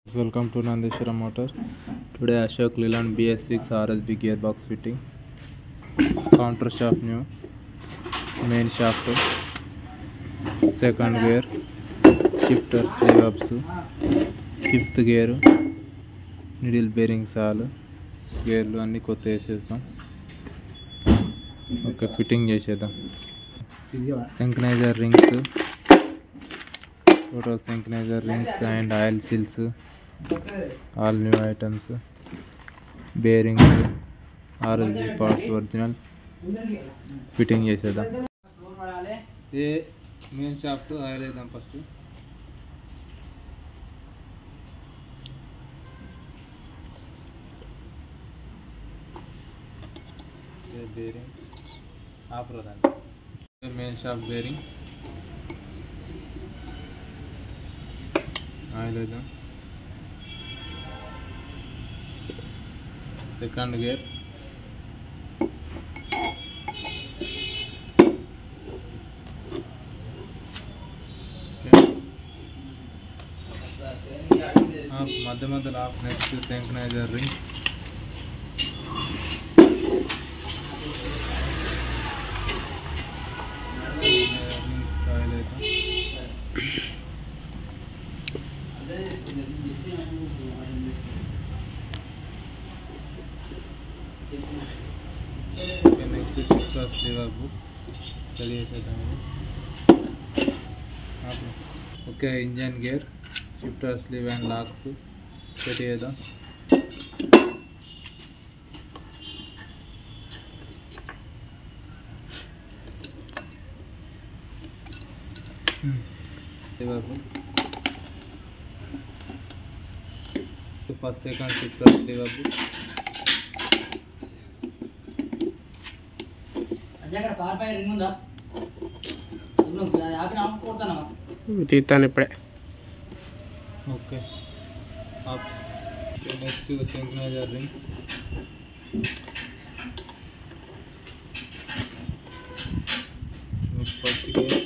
Welcome to Nandeshwara Motor. Today Ashok Leyland BS6 RSB gearbox fitting, counter shaft new, main shaft, second gear, shifter sleeve ups, fifth gear, needle bearings all, gearలు అన్ని కొత్త వేసేద్దాం. Okay, fitting చేసేద్దాం. సింక్రనైజర్ rings, total synchronizer rings and oil seals, all new items, bearings, RSB parts original fitting చేసేద్దాం. ఏ main shaft oil వేద్దాం first. Bearing off రాదండి. Main shaft bearing oil వేద్దాం. Second gear, మధ్య మధ్యలో off. Next synchronizer ring, oil వేద్దాం. Next shifter sleeve up ready చేసేద్దాం. Okay, engine gear, shifter sleeve and locks set చేద్దాం. First second shifter sleeve up, తీస్తాను ఇప్పుడే. Okay, next synchronizer rings, first gear,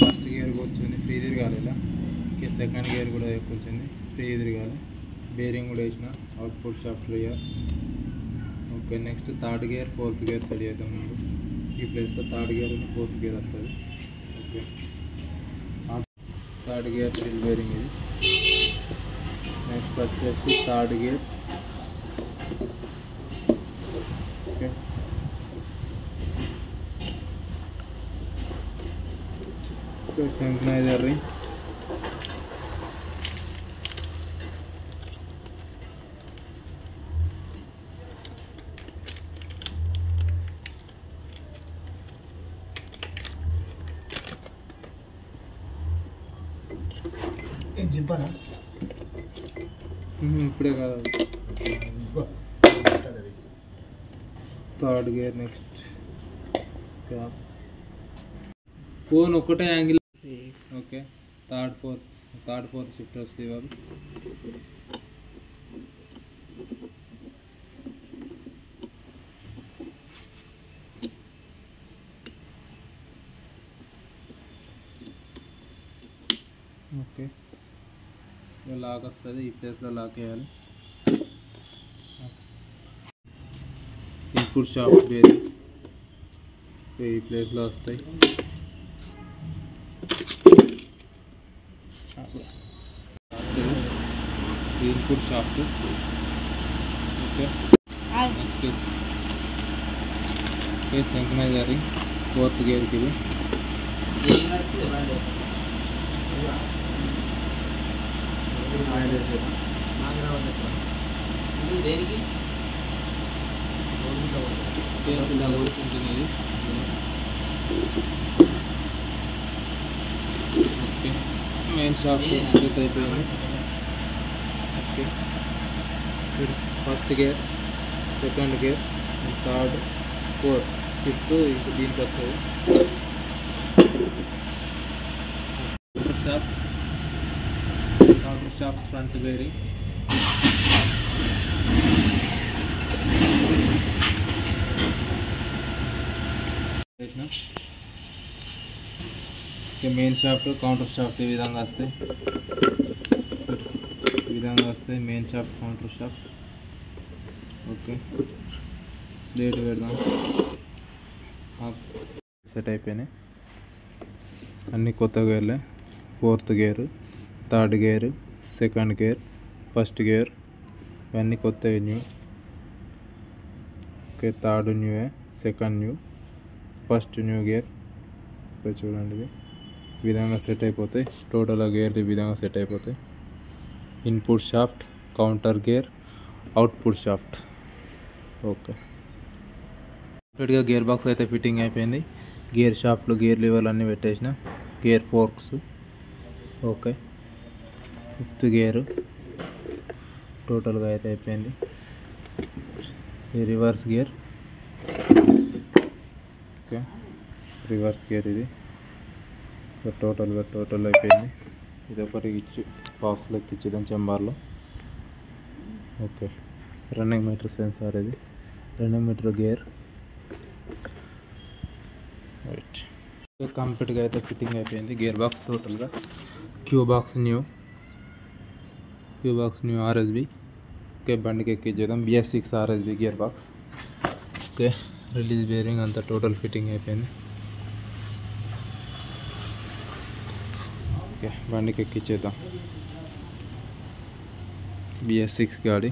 first gear కూర్చుంది, free తిరగాలి ఇలా. Okay, second gear కూడా కూర్చుంది, ఫ్రీ తిరగాలి. బేరింగ్ కూడా వేసిన, output shaft rear. Okay, next third gear, fourth gear set చేద్దాం. ముందు ఈ ప్లేస్లో థర్డ్ గేర్ ఫోర్త్ గేర్ వస్తుంది. Okay, third gear drill bearing ఇది. నెక్స్ట్ వచ్చేసి third gear. Okay, synchronizer ring, ఇప్పుడే కాదు. థర్డ్ గేర్, నెక్స్ట్ ఫోన్ ఒకటే angle. Okay, third fourth shifter sleeve up. Okay, lock వస్తుంది, ఈ ప్లేస్లో లాక్ వేయాలి. ఇన్పుట్ షాఫ్ట్ బేరింగ్స్ ఈ ప్లేస్లో వస్తాయి. Input shaft. Okay, next synchronizer ring, fourth గేర్కి ఇది. కూర్చుంటుంది ఇది. ఓకే, మెయిన్ షాఫ్ట్ సెట్ అయిపోయింది. Okay, first gear, second gear, third, fourth, fifth ఇంక దీనికి వస్తుంది. Counter shaft front bearing, main shaft, counter shaft ఈ విధంగా వస్తాయి. Main shaft, counter shaft. Okay, plate పెడదాం. సెట్ అయిపోయినాయి అన్నీ కొత్త గేర్లే. Fourth gear, third gear, second gear, first gear ఇవన్నీ కొత్తవి, న్యూ. ఓకే, థర్డ్ న్యూవే, second new, first new gear. Okay, చూడండి ఈ విధంగా సెట్ అయిపోతాయి. టోటల్గా గేర్లు ఈ విధంగా సెట్ అయిపోతాయి. Input shaft, counter gear, output shaft. Okay, కంప్లీట్గా గేర్ బాక్స్ అయితే ఫిట్టింగ్ అయిపోయింది. గేర్ షాఫ్ట్లు, గేర్ లివర్లు అన్నీ పెట్టేసిన, gear forks. Okay, fifth gear టోటల్గా అయితే అయిపోయింది. ఈ reverse gear. Okay, reverse gear ఇది టోటల్ అయిపోయింది. ఇది ఒకటి ఇచ్చి బాక్స్లోకి ఇచ్చేద్దాం చెంబార్లో. ఓకే, రన్నింగ్ మీటర్ సెన్సార్, ఇది రన్నింగ్ మీటర్ గేర్. రైట్, కంప్లీట్గా అయితే ఫిట్టింగ్ అయిపోయింది గేర్ బాక్స్ టోటల్గా. Q box new RSB. Okay, బండికి ఎక్కించేద్దాం. BS6 RSB gear box. Okay, release bearing అంతా టోటల్ ఫిట్టింగ్ అయిపోయింది. ఓకే, బండికి ఎక్కించేద్దాం. BS6 గాడి.